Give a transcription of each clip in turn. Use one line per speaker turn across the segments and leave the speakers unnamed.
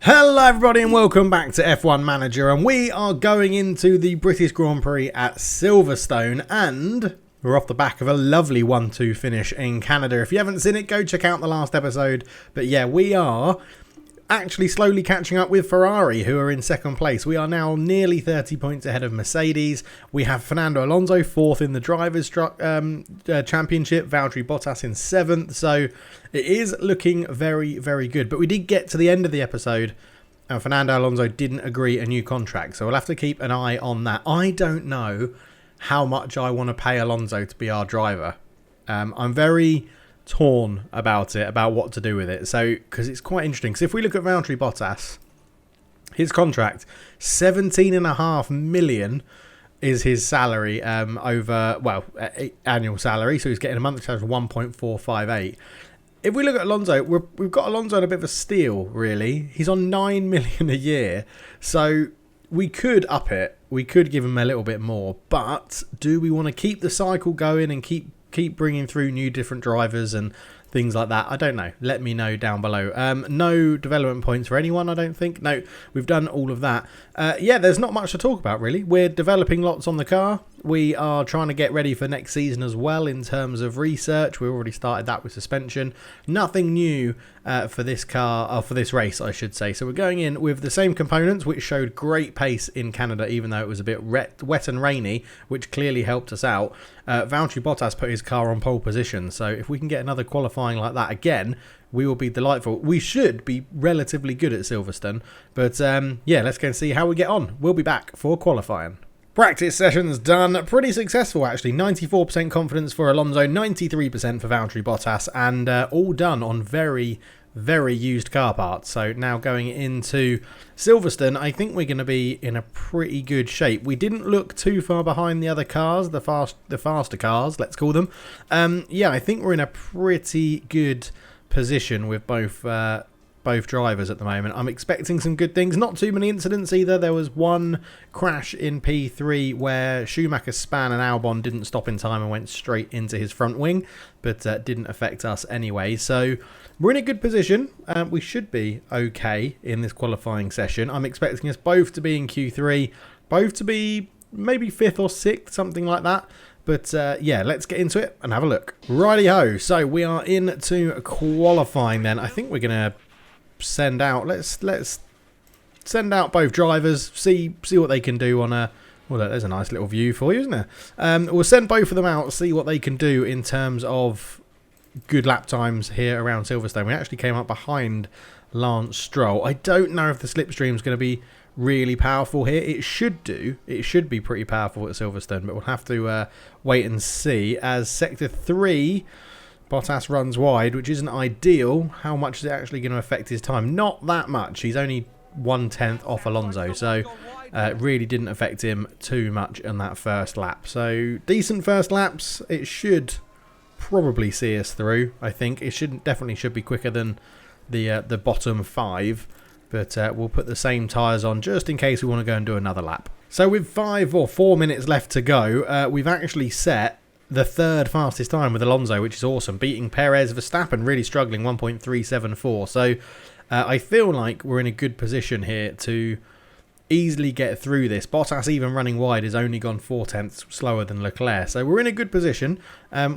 Hello everybody and welcome back to F1 Manager, and we are going into the British Grand Prix at Silverstone, and we're off the back of a lovely 1-2 finish in Canada. If you haven't seen it, go check out the last episode. But yeah, we are actually slowly catching up with Ferrari, who are in second place. We are now nearly 30 points ahead of Mercedes. We have Fernando Alonso fourth in the Drivers' Championship, Valtteri Bottas in seventh, so it is looking very, very good. But we did get to the end of the episode and Fernando Alonso didn't agree a new contract, so we'll have to keep an eye on that. I don't know how much I want to pay Alonso to be our driver. I'm very torn about it, about what to do with it. So, because it's quite interesting. Because if we look at Valtteri Bottas, his contract, 17.5 million is his salary annual salary. So he's getting a monthly salary of 1.458. If we look at Alonso, we've got Alonso on a bit of a steal, really. He's on 9 million a year. So we could up it. We could give him a little bit more. But do we want to keep the cycle going and keep bringing through new different drivers and things like that? I don't know. Let me know down below. No development points for anyone, I don't think. No, we've done all of that. Yeah, there's not much to talk about, really. We're developing lots on the car. We are trying to get ready for next season as well in terms of research. We already started that with suspension. Nothing new for this car, or for this race, I should say. So we're going in with the same components, which showed great pace in Canada, even though it was a bit wet and rainy, which clearly helped us out. Valtteri Bottas put his car on pole position. So if we can get another qualifying like that again, we will be delightful. We should be relatively good at Silverstone. But yeah, let's go and see how we get on. We'll be back for qualifying. Practice sessions done. Pretty successful, actually. 94% confidence for Alonso, 93% for Valtteri Bottas, and all done on very, very used car parts. So now going into Silverstone, I think we're going to be in a pretty good shape. We didn't look too far behind the other cars, the faster cars, let's call them. Yeah, I think we're in a pretty good position with both drivers at the moment. I'm expecting some good things. Not too many incidents either. There was one crash in P3 where Schumacher span and Albon didn't stop in time and went straight into his front wing, but didn't affect us anyway. So we're in a good position. We should be okay in this qualifying session. I'm expecting us both to be in Q3, both to be maybe 5th or 6th, something like that. But yeah, let's get into it and have a look. Righty-ho. So we are into qualifying then. I think we're going to send out, let's send out both drivers, see what they can do on a, well, there's a nice little view for you, isn't there? We'll send both of them out, see what they can do in terms of good lap times here around Silverstone. We actually came up behind Lance Stroll. I don't know if the slipstream is going to be really powerful here. It should be pretty powerful at Silverstone, but we'll have to wait and see. As sector 3, Bottas runs wide, which isn't ideal. How much is it actually going to affect his time? Not that much. He's only 1/10 off Alonso, so it really didn't affect him too much on that first lap. So decent first laps. It should probably see us through. I think it definitely should be quicker than the bottom 5, but we'll put the same tyres on just in case we want to go and do another lap. So with 5 or 4 minutes left to go, we've actually set the third fastest time with Alonso, which is awesome, beating Perez. Verstappen really struggling, 1.374. So I feel like we're in a good position here to easily get through this. Bottas, even running wide, has only gone 4/10 slower than Leclerc. So we're in a good position.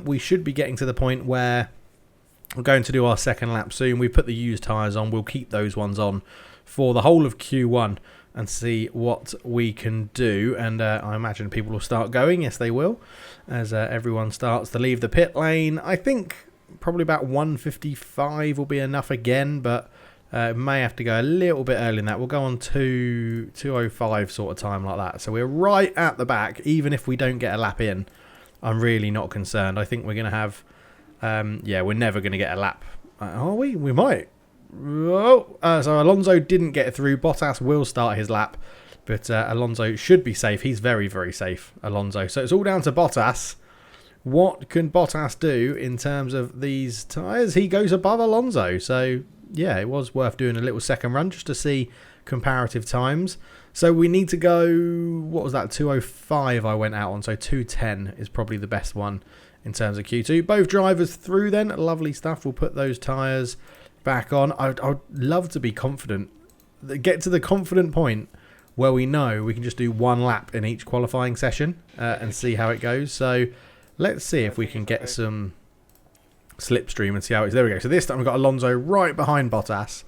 We should be getting to the point where we're going to do our second lap soon. We put the used tyres on. We'll keep those ones on for the whole of Q1 and see what we can do. And I imagine people will start going. Yes, they will, as everyone starts to leave the pit lane. I think probably about 1:55 will be enough again, but may have to go a little bit earlier than that. We'll go on 2:05 sort of time like that. So we're right at the back. Even if we don't get a lap in, I'm really not concerned. I think we're going to have, yeah, we're never going to get a lap. Are we? We might. Oh, so Alonso didn't get through. Bottas will start his lap, but Alonso should be safe. He's very, very safe, Alonso. So it's all down to Bottas. What can Bottas do in terms of these tyres? He goes above Alonso. So yeah, it was worth doing a little second run just to see comparative times. So we need to go, what was that, 2:05 I went out on. So 2:10 is probably the best one in terms of Q2. Both drivers through then. Lovely stuff. We'll put those tyres back on. I'd love to be confident get to the confident point where we know we can just do one lap in each qualifying session and see how it goes. So let's see if we can get some slipstream and see how it is. There we go. So this time we've got Alonso right behind Bottas,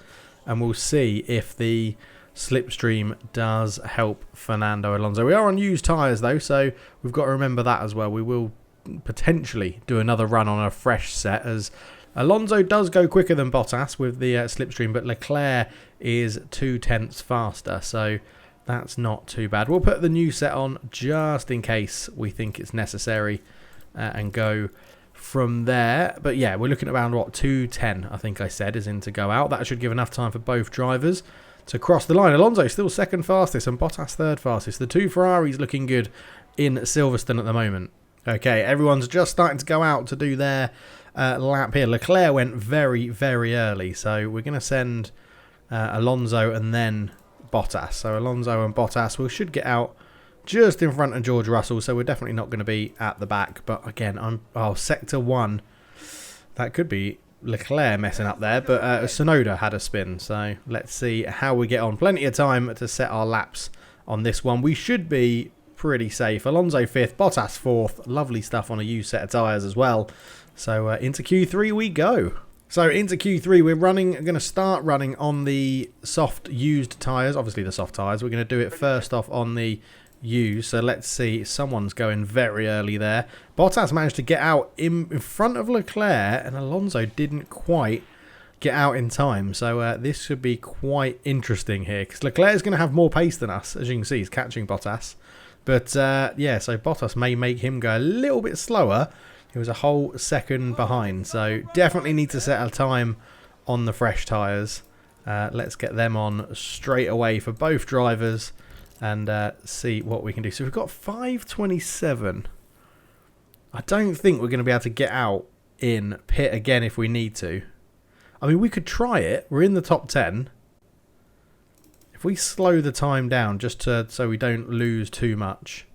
and we'll see if the slipstream does help Fernando Alonso. We are on used tyres though, so we've got to remember that as well. We will potentially do another run on a fresh set, as Alonso does go quicker than Bottas with the slipstream, but Leclerc is 0.2 faster, so that's not too bad. We'll put the new set on just in case we think it's necessary and go from there. But yeah, we're looking at around, what, 2:10, I think I said, is in to go out. That should give enough time for both drivers to cross the line. Alonso still second fastest and Bottas third fastest. The two Ferraris looking good in Silverstone at the moment. Okay, everyone's just starting to go out to do their lap here. Leclerc went very, very early, so we're going to send Alonso and then Bottas. So Alonso and Bottas, we should get out just in front of George Russell, so we're definitely not going to be at the back. But again, sector 1, that could be Leclerc messing up there, but Tsunoda had a spin, so let's see how we get on. Plenty of time to set our laps on this one. We should be pretty safe. Alonso 5th, Bottas 4th. Lovely stuff on a used set of tyres as well. So into Q3 we go. So into Q3 we're going to start running on the soft used tyres, obviously the soft tyres. We're going to do it first off on the used. So let's see, someone's going very early there. Bottas managed to get out in front of Leclerc, and Alonso didn't quite get out in time. So this should be quite interesting here, because Leclerc is going to have more pace than us. As you can see, he's catching Bottas. But yeah, so Bottas may make him go a little bit slower. He was a whole second behind. So definitely need to set a time on the fresh tyres. Let's get them on straight away for both drivers and see what we can do. So we've got 5:27. I don't think we're going to be able to get out in pit again if we need to. I mean, we could try it. We're in the top 10. If we slow the time down just so we don't lose too much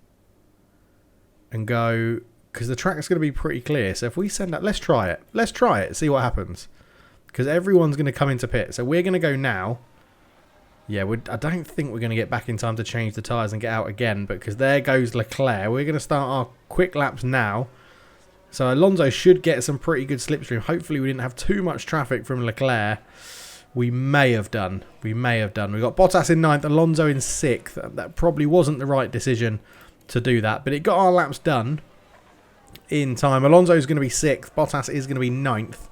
and go, because the track's going to be pretty clear. So if we send out, let's try it. Let's try it, see what happens. Because everyone's going to come into pit. So we're going to go now. Yeah, I don't think we're going to get back in time to change the tyres and get out again. But because there goes Leclerc. We're going to start our quick laps now. So Alonso should get some pretty good slipstream. Hopefully we didn't have too much traffic from Leclerc. We may have done. We may have done. We got Bottas in 9th, Alonso in 6th. That probably wasn't the right decision to do that. But it got our laps done in time. Alonso's going to be 6th. Bottas is going to be 9th.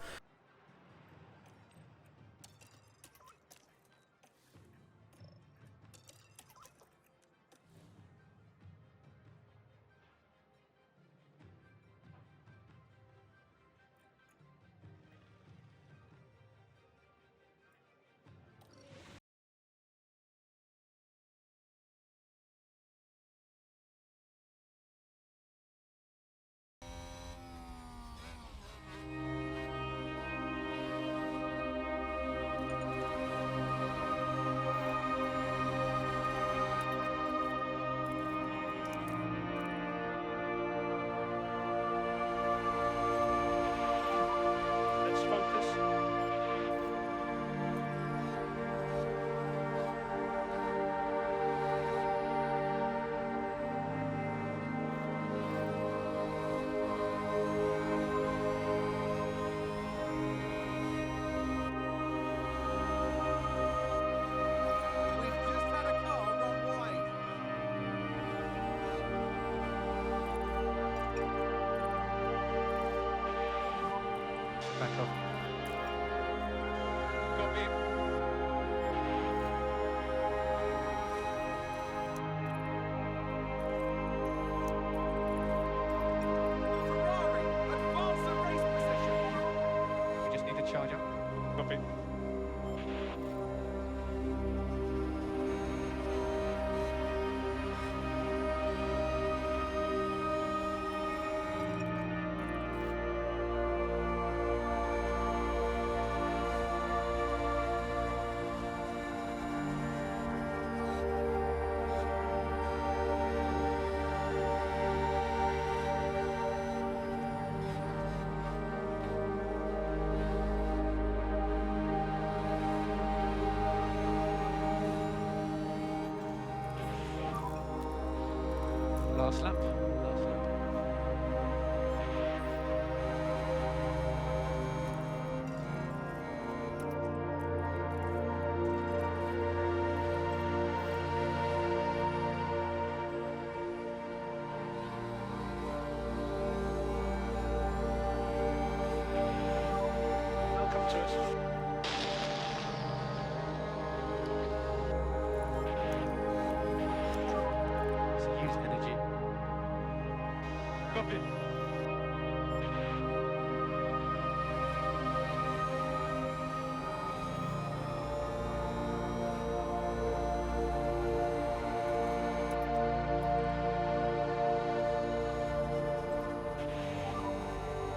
last lap. Welcome to us. Copy.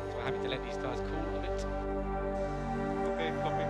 So we're happy to let these guys cool a bit. Okay, copy.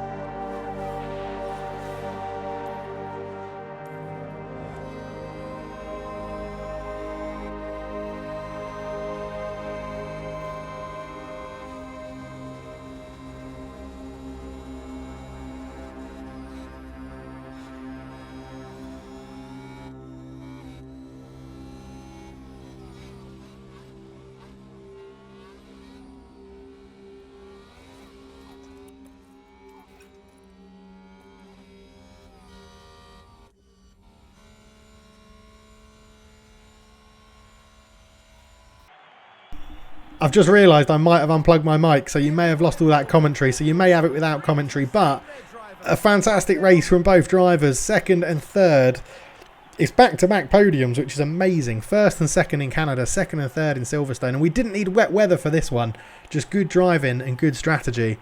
I've just realised I might have unplugged my mic, so you may have lost all that commentary, so you may have it without commentary, but a fantastic race from both drivers, second and third. It's back-to-back podiums, which is amazing. First and second in Canada, second and third in Silverstone, and we didn't need wet weather for this one, just good driving and good strategy.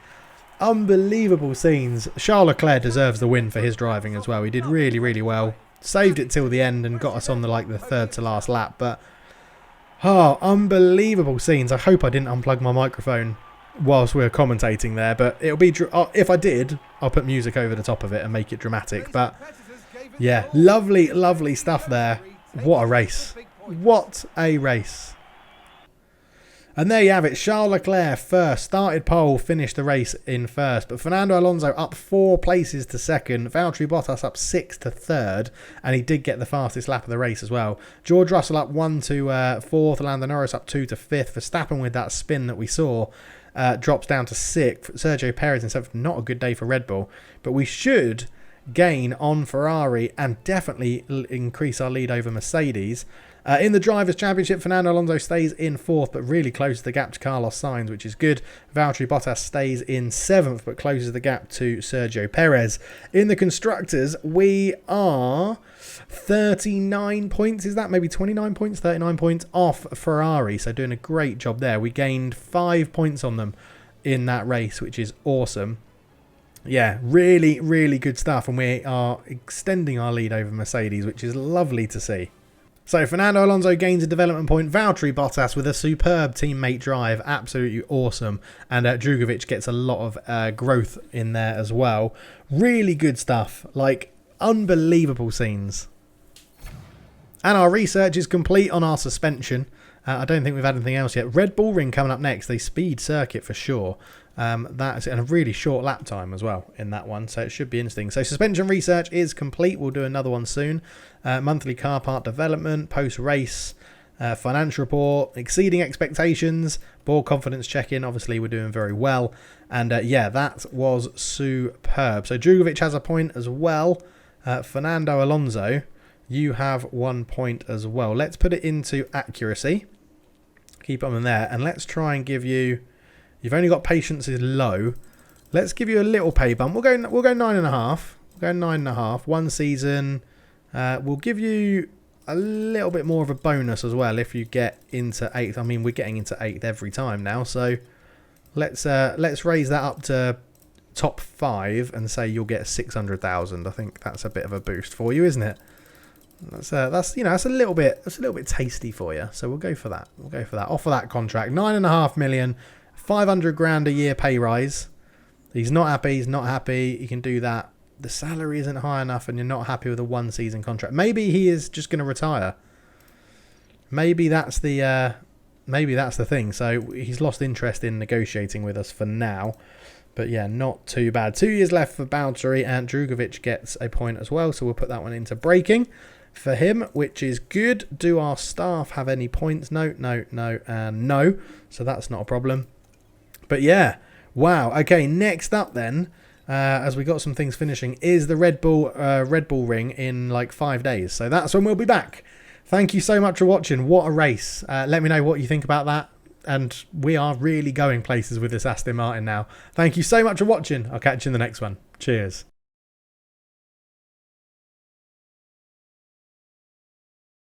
Unbelievable scenes. Charles Leclerc deserves the win for his driving as well. He did really, really well. Saved it till the end and got us on the third to last lap, but oh, unbelievable scenes. I hope I didn't unplug my microphone whilst we were commentating there, but it'll be if I did, I'll put music over the top of it and make it dramatic. But yeah, lovely, lovely stuff there. What a race. What a race. And there you have it. Charles Leclerc first, started pole, finished the race in first. But Fernando Alonso up 4 places to second. Valtteri Bottas up 6 to third. And he did get the fastest lap of the race as well. George Russell up 1 to fourth. Lando Norris up 2 to fifth. Verstappen with that spin that we saw drops down to 6th. Sergio Perez in 7th. Not a good day for Red Bull. But we should gain on Ferrari and definitely increase our lead over Mercedes. In the Drivers' Championship, Fernando Alonso stays in 4th, but really closes the gap to Carlos Sainz, which is good. Valtteri Bottas stays in 7th, but closes the gap to Sergio Perez. In the Constructors, we are 39 points, is that? Maybe 29 points, 39 points off Ferrari, so doing a great job there. We gained 5 points on them in that race, which is awesome. Yeah, really, really good stuff, and we are extending our lead over Mercedes, which is lovely to see. So Fernando Alonso gains a development point. Valtteri Bottas with a superb teammate drive. Absolutely awesome. And Drugovich gets a lot of growth in there as well. Really good stuff. Like, unbelievable scenes. And our research is complete on our suspension. I don't think we've had anything else yet. Red Bull Ring coming up next. They speed circuit for sure. That's in a really short lap time as well in that one, so it should be interesting. So suspension research is complete. We'll do another one soon. Monthly car part development, post-race, financial report, exceeding expectations, board confidence check-in. Obviously, we're doing very well. And yeah, that was superb. So Drugovich has a point as well. Fernando Alonso, you have 1 point as well. Let's put it into accuracy. Keep on in there, and let's try and give you. You've only got patience is low. Let's give you a little pay bump. We'll go 9.5. We'll go 9.5. 1 season. We'll give you a little bit more of a bonus as well if you get into 8th. I mean, we're getting into 8th every time now, so let's raise that up to top 5 and say you'll get 600,000. I think that's a bit of a boost for you, isn't it? That's that's a little bit tasty for you. So we'll go for that. We'll go for that. Offer that contract. 9.5 million, 500 grand a year pay rise. He's not happy. He's not happy. He can do that. The salary isn't high enough, and you're not happy with a 1 season contract. Maybe he is just going to retire. Maybe that's the thing. So he's lost interest in negotiating with us for now. But yeah, not too bad. 2 years left for Valtteri, and Drugovic gets a point as well. So we'll put that one into braking for him, which is good. Do our staff have any points? No, and no. So that's not a problem. But yeah, wow. Okay, next up then, as we got some things finishing, is the Red Bull Ring in like 5 days. So that's when we'll be back. Thank you so much for watching. What a race. Let me know what you think about that. And we are really going places with this Aston Martin now. Thank you so much for watching. I'll catch you in the next one. Cheers.